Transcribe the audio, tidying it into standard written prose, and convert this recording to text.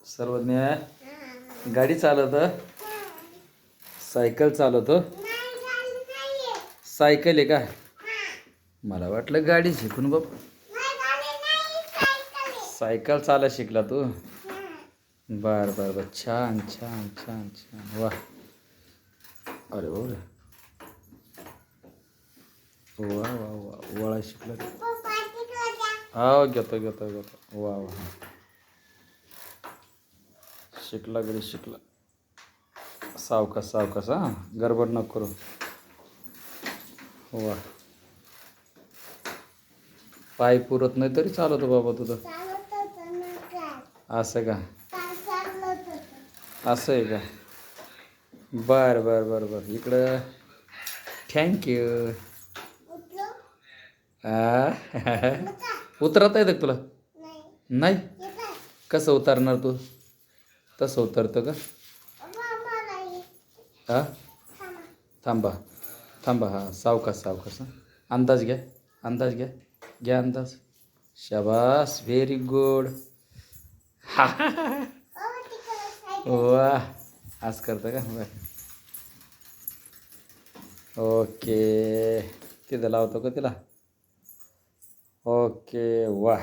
सर्वज्ञ गाडी चालवतो, सायकल चालवतो. सायकल आहे का? मला वाटलं गाडी शिकून बाप. सायकल चाला शिकला तू? बर बर बर, छान छान छान छान, वा. अरे हो रे, वा वा वा, वळा शिकला. हो घेतो घेतो घेतो, वा वा. शिकला गडी शिकला. सावकाश सावकाश, हां गडबड नको करू. वा, पाय पुरत नाही तरी चालवतो बाबा तुझं. असं का? असं आहे का? बर बर बर बर, इकडं. थँक्यू. उतरता येतं तुला? नाही. कसं उतरणार तू? तसं उतरतं का? हां, थांबा थांबा, हां सावकाश सावकाश, हां. अंदाज घ्या, अंदाज घ्या, घ्या अंदाज. शाबास, व्हेरी गुड. वा, आज करतं का? बरं, ओके. तिथं लावतो का तिला? ओके, वा.